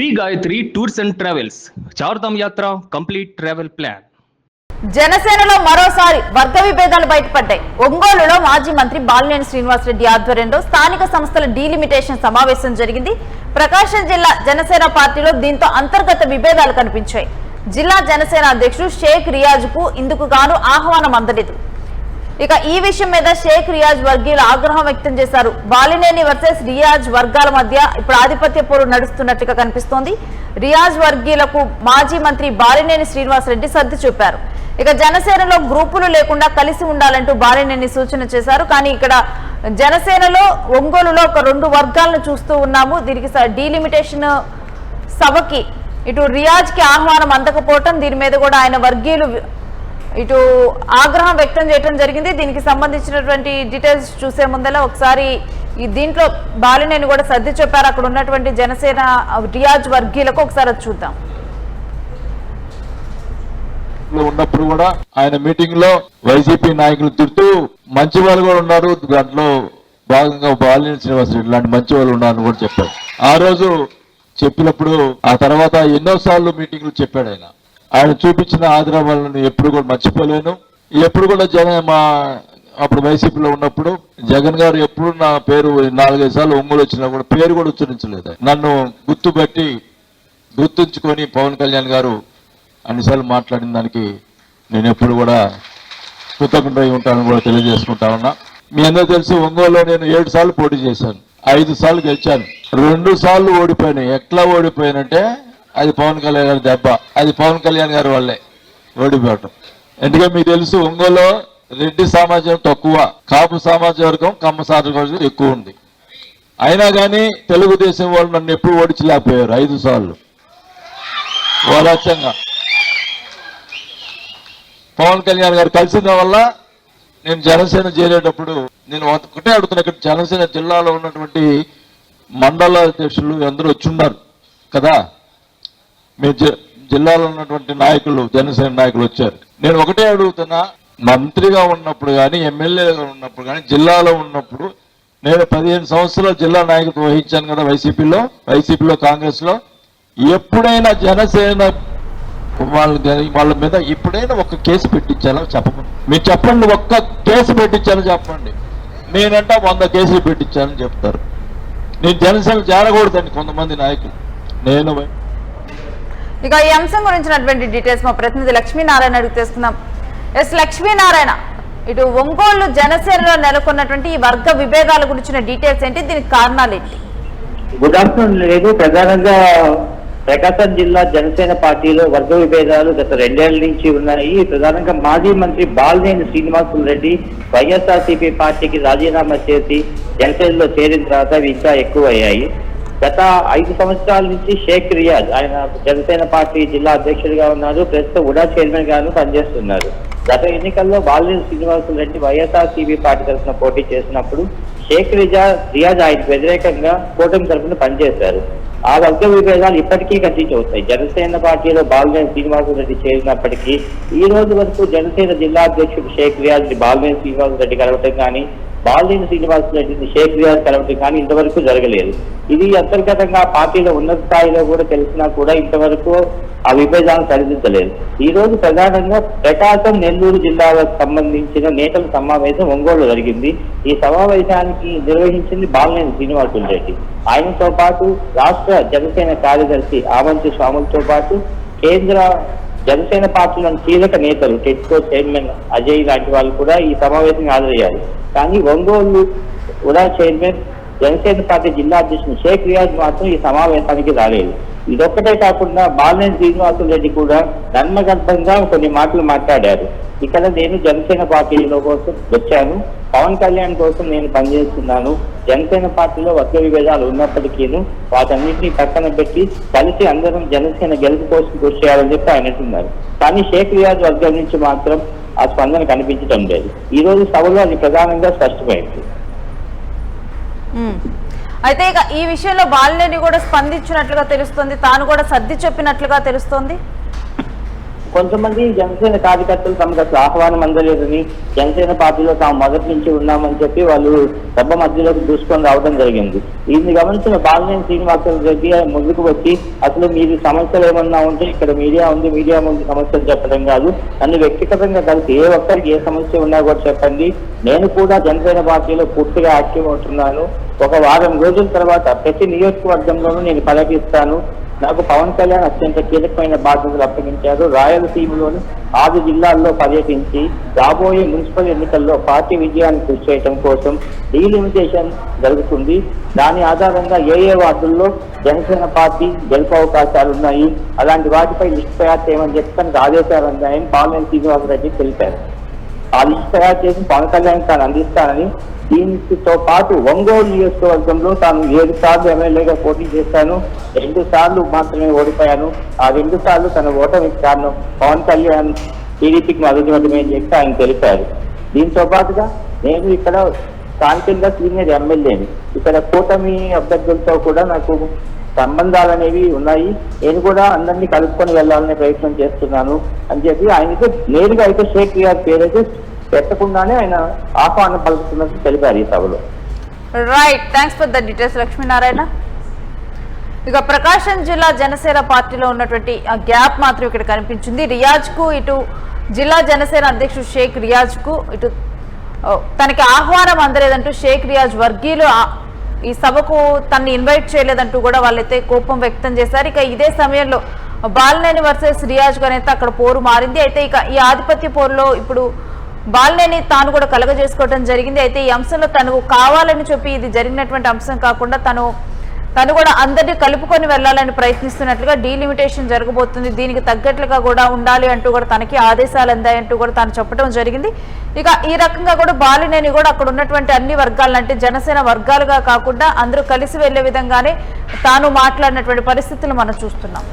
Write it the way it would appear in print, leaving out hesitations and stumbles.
Shri Gayatri tours and travels Chardham యాత్ర complete travel plan. జనసేనలో మరోసారి వర్గ విభేదాలు బయటపడ్డాయి. ఒంగోలులో మాజీ మంత్రి బాలినేని శ్రీనివాసరెడ్డి ఆధ్వర్యంలో స్థానిక సంస్థల డీలిమిటేషన్ సమావేశం జరిగింది. ప్రకాశం జిల్లా జనసేన పార్టీలో దీంతో అంతర్గత విభేదాలు కనిపించాయి. జిల్లా జనసేన అధ్యక్షుడు షేక్ రియాజ్ కు ఇందుకు గాను ఆహ్వానం అందలేదు. ఇక ఈ విషయం మీద షేక్ రియాజ్ వర్గీయులు ఆగ్రహం వ్యక్తం చేశారు. బాలినేని వర్సెస్ రియాజ్ వర్గాల మధ్య ఇప్పుడు ఆధిపత్య పోరు నడుస్తున్నట్టుగా కనిపిస్తోంది. రియాజ్ వర్గీయులకు మాజీ మంత్రి బాలినేని శ్రీనివాసరెడ్డి సర్ది చూపారు. ఇక జనసేనలో గ్రూపులు లేకుండా కలిసి ఉండాలంటూ బాలినేని సూచన చేశారు. కానీ ఇక్కడ జనసేనలో ఒంగోలులో ఒక 2 వర్గాలను చూస్తూ ఉన్నాము. దీనికి డీలిమిటేషన్ సభకి ఇటు రియాజ్ కి ఆహ్వానం అందకపోవటం, దీని మీద కూడా ఆయన వర్గీయులు ఇటు ఆగ్రహం వ్యక్తం చేయడం జరిగింది. దీనికి సంబంధించినటువంటి డీటెయిల్స్ చూసే ముందర ఒకసారి ఈ దీంట్లో బాలినేని కూడా సర్ది చెప్పారు. అక్కడ ఉన్నటువంటి జనసేన రియాజ్ వర్గీయులకు ఒకసారి చూద్దాం. ఉన్నప్పుడు కూడా ఆయన మీటింగ్ లో వైసీపీ నాయకులు తిడుతూ మంచి వాళ్ళు కూడా ఉన్నారు, దాంట్లో భాగంగా బాలినేని శ్రీనివాసరెడ్డి లాంటి మంచి వాళ్ళు ఉన్నారని కూడా చెప్పారు. ఆ రోజు చెప్పినప్పుడు ఆ తర్వాత ఎన్నోసార్లు మీటింగ్లు చెప్పాడు ఆయన. ఆయన చూపించిన ఆదరణలను ఎప్పుడు కూడా మర్చిపోలేను. ఎప్పుడు కూడా అప్పుడు వైసీపీలో ఉన్నప్పుడు జగన్ గారు ఎప్పుడు నా పేరు 4-5 సార్లు ఒంగోలు వచ్చినా కూడా పేరు కూడా ఉచ్చరించలేదు. నన్ను గుర్తుంచుకొని పవన్ కళ్యాణ్ గారు అన్నిసార్లు మాట్లాడిన దానికి నేను ఎప్పుడు కూడా కృతజ్ఞుడై ఉంటానని కూడా తెలియజేసుకుంటా ఉన్నా. మీ అందరూ తెలుసు, ఒంగోలులో నేను 7 సార్లు పోటీ చేశాను, 5 సార్లు గెలిచాను, 2 సార్లు ఓడిపోయాను. ఎట్లా ఓడిపోయానంటే అది పవన్ కళ్యాణ్ గారి దెబ్బ, అది పవన్ కళ్యాణ్ గారి వల్లే ఓడిపోవటం. ఎందుకంటే మీకు తెలుసు, ఒంగోలులో రెడ్డి సమాజం తక్కువ, కాపు సమాజం వర్గం, కమ్మ సమాజం వర్గం ఎక్కువ ఉంది. అయినా కానీ తెలుగుదేశం వాళ్ళు నన్ను ఎప్పుడు ఓడించలేకపోయారు 5 సార్లు ఓరచ్చంగా. పవన్ కళ్యాణ్ గారు కలిసిన వల్ల నేను జనసేన చేరేటప్పుడు నేను ఒకటే అడుగుతున్నా, ఇక్కడ జనసేన జిల్లాలో ఉన్నటువంటి మండల అధ్యక్షులు అందరూ వచ్చున్నారు కదా, మీ జిల్లాలో ఉన్నటువంటి నాయకులు, జనసేన నాయకులు వచ్చారు. నేను ఒకటే అడుగుతున్నా, మంత్రిగా ఉన్నప్పుడు కానీ ఎమ్మెల్యేగా ఉన్నప్పుడు కానీ జిల్లాలో ఉన్నప్పుడు నేను 15 సంవత్సరాలు జిల్లా నాయకత్వం వహించాను కదా వైసీపీలో కాంగ్రెస్ లో. ఎప్పుడైనా జనసేన వాళ్ళ మీద ఎప్పుడైనా ఒక్క కేసు పెట్టించాలో చెప్పండి. మీరు చెప్పండి, ఒక్క కేసు పెట్టించాలో చెప్పండి. నేనంటే 100 కేసులు పెట్టించాలని చెప్తారు. నేను జనసేన చేరకూడదండి కొంతమంది నాయకులు. నేను ఇక ఈ అంశం గురించినటువంటి డీటెయిల్స్ మా ప్రతినిధి లక్ష్మీనారాయణ అడిగి తెలుసుకుందాం. ఎస్ లక్ష్మీనారాయణ, ఇటు ఒంగోలు జనసేనలో నెలకొన్నటువంటి ఈ వర్గ విభేదాల గురించిన డీటెయిల్స్ ఏంటి, దీనికి కారణాలు ఏంటి? Good afternoon. లేదు, ప్రధానంగా ప్రకాశం జిల్లా జనసేన పార్టీలో వర్గ విభేదాలు గత 2 ఏళ్ల నుంచి ఉన్నాయి. ప్రధానంగా మాజీ మంత్రి బాలినేని శ్రీనివాసరెడ్డి వైఎస్ఆర్సీపీ పార్టీకి రాజీనామా చేసి జనసేనలో చేరిన తర్వాత అవి ఇంకా ఎక్కువయ్యాయి. గత 5 సంవత్సరాల నుంచి షేక్ రియాజ్ ఆయన జనసేన పార్టీ జిల్లా అధ్యక్షుడిగా ఉన్నారు, ప్రస్తుతం ఉడా చైర్మన్ గాను పనిచేస్తున్నారు. గత ఎన్నికల్లో బాలినేని శ్రీనివాసరెడ్డి వైఎస్ఆర్సీపీ పార్టీ తరఫున పోటీ చేసినప్పుడు షేక్ రియాజ్ ఆయనకు వ్యతిరేకంగా కూటమి తరఫున పనిచేశారు. ఆ వర్గ విభేదాలు ఇప్పటికీ కంటిన్యూ అవుతాయి. జనసేన పార్టీలో బాలినేని శ్రీనివాసరెడ్డి చేరినప్పటికీ ఈ రోజు వరకు జనసేన జిల్లా అధ్యక్షుడు షేక్ రియాజ్ బాలినేని శ్రీనివాసరెడ్డి కలవటం కానీ, బాలినేని శ్రీనివాసరెడ్డిని షేక్ రియాజ్ కలవటం కానీ ఇంతవరకు జరగలేదు. ఇది అంతర్గతంగా పార్టీలో ఉన్నత స్థాయిలో కూడా తెలిసినా కూడా ఇంతవరకు ఆ విభేదాలను సరిదిద్దలేదు. ఈ రోజు ప్రధానంగా ప్రకాశం, నెల్లూరు జిల్లాలకు సంబంధించిన నేతల సమావేశం ఒంగోలు జరిగింది. ఈ సమావేశానికి నిర్వహించింది బాలినేని శ్రీనివాసరెడ్డి. ఆయనతో పాటు రాష్ట్ర జనసేన కార్యదర్శి ఆమంచి స్వాములతో పాటు కేంద్ర జనసేన పార్టీలోని కీలక నేతలు టెట్కో చైర్మన్ అజయ్ లాంటి వాళ్ళు కూడా ఈ సమావేశం హాజరయ్యారు. కానీ ఒంగోలు ఉడా చైర్మన్ జనసేన పార్టీ జిల్లా అధ్యక్షుడు షేక్ రియాజ్ మాత్రం ఈ సమావేశానికి రాలేదు. ఇదొక్కటే కాకుండా బాలినేని శ్రీనివాసరెడ్డి కూడా నర్మగర్భంగా కొన్ని మాటలు మాట్లాడారు. ఇక్కడ నేను జనసేన పార్టీలో కోసం వచ్చాను, పవన్ కళ్యాణ్ కోసం నేను పనిచేస్తున్నాను, జనసేన పార్టీలో వర్గ విభేదాలు ఉన్నప్పటికీ వాటన్నింటినీ పక్కన పెట్టి కలిసి అందరం జనసేన గెలుపు కోసం కృషి చేయాలని చెప్పి ఆయన అంటున్నారు. కానీ షేక్ రియాజ్ వర్గం నుంచి మాత్రం ఆ స్పందన కనిపించడం లేదు. ఈ రోజు సభలో అది ప్రధానంగా స్పష్టమైంది. అయితే ఇక ఈ విషయంలో బాలినేని కూడా స్పందించినట్లుగా తెలుస్తుంది, తాను కూడా సర్ది చెప్పినట్లుగా తెలుస్తోంది. కొంతమంది జనసేన కార్యకర్తలు తమకు అసలు ఆహ్వానం అందలేదని, జనసేన పార్టీలో తాము మొదటి నుంచి ఉన్నామని చెప్పి వాళ్ళు సభ మధ్యలోకి దూసుకొని రావడం జరిగింది. దీన్ని గమనించిన బాలినేని శ్రీనివాసరెడ్డి ముందుకు వచ్చి అసలు మీరు సమస్యలు ఏమన్నా ఉంటే ఇక్కడ మీడియా ఉంది, మీడియా ముందు సమస్యలు చెప్పడం కాదు, నన్ను వ్యక్తిగతంగా కలిసి ఏ ఒక్కరికి ఏ సమస్య ఉన్నా కూడా చెప్పండి, నేను కూడా జనసేన పార్టీలో పూర్తిగా యాక్టివ్ అవుతున్నాను, ఒక వారం రోజుల తర్వాత ప్రతి నియోజకవర్గంలోనూ నేను పర్యటిస్తాను, నాకు పవన్ కళ్యాణ్ అత్యంత కీలకమైన బాధ్యతలు అప్పగించారు, రాయలసీమలోని 6 జిల్లాల్లో పర్యటించి రాబోయే మున్సిపల్ ఎన్నికల్లో పార్టీ విజయాన్ని కృషి చేయడం కోసం డీలిమిటేషన్ జరుగుతుంది, దాని ఆధారంగా ఏ వార్డుల్లో జనసేన పార్టీ గెలుపు అవకాశాలు ఉన్నాయి, అలాంటి వాటిపై లిస్ట్ తయారు చేయమని చెప్పి తనకు ఆదేశాలు అందాయని బాలినేని శ్రీనివాసరెడ్డి తెలిపారు. ఆ లిస్ట్ తయారు చేసి పవన్ కళ్యాణ్ తాను అందిస్తానని, దీనితో పాటు ఒంగోలు నియోజకవర్గంలో తాను 7 సార్లు ఎమ్మెల్యేగా పోటీ చేశాను, 2 సార్లు మాత్రమే ఓడిపోయాను, ఆ 2 సార్లు తన ఓటమికి కారణం పవన్ కళ్యాణ్ టీడీపీకి మద్దతు ఇవ్వడమే అని చెప్పి ఆయన తెలిపారు. దీంతో పాటుగా నేను ఇక్కడ స్థానికంగా సీనియర్ ఎమ్మెల్యేని, ఇక్కడ కూటమి అభ్యర్థులతో కూడా నాకు సంబంధాలు అనేవి ఉన్నాయి, నేను కూడా అందరినీ కలుపుకొని వెళ్లాలనే ప్రయత్నం చేస్తున్నాను అని చెప్పి ఆయనకు నేరుగా అయితే షేక్ రియాజ్ పేరైతే పెట్టకుండానే ఆయన ఆహ్వానం పలుకుతున్నట్టు తెలిపారు ఈ సభలో. Right, thanks for the details Lakshminarayana. ఇక ప్రకాశం జిల్లా జనసేన పార్టీలో ఉన్నటువంటి గ్యాప్ మాత్రం ఇక్కడ కనిపించింది. రియాజ్ కు ఇటు జిల్లా జనసేన అధ్యక్షుడు షేక్ రియాజ్ కు ఇటు తనకి ఆహ్వానం అందలేదంటూ షేక్ రియాజ్ వర్గీయులు ఈ సభకు తనని ఇన్వైట్ చేయలేదంటూ కూడా వాళ్ళైతే కోపం వ్యక్తం చేశారు. ఇక ఇదే సమయంలో బాలినేని వర్సెస్ రియాజ్ అనేది అక్కడ పోరు మారింది. అయితే ఇక ఈ ఆధిపత్య పోరులో ఇప్పుడు బాలినేని తాను కూడా కలగజేసుకోవడం జరిగింది. అయితే ఈ అంశంలో తను కావాలని చెప్పి ఇది జరిగినటువంటి అంశం కాకుండా తను కూడా అందరినీ కలుపుకొని వెళ్లాలని ప్రయత్నిస్తున్నట్లుగా డీలిమిటేషన్ జరగబోతుంది, దీనికి తగ్గట్లుగా కూడా ఉండాలి అంటూ కూడా తనకి ఆదేశాలు అందాయంటూ కూడా తాను చెప్పడం జరిగింది. ఇక ఈ రకంగా కూడా బాలినేని కూడా అక్కడ ఉన్నటువంటి అన్ని వర్గాలను, అంటే జనసేన వర్గాలుగా కాకుండా అందరూ కలిసి వెళ్లే విధంగానే తాను మాట్లాడినటువంటి పరిస్థితులు మనం చూస్తున్నాం.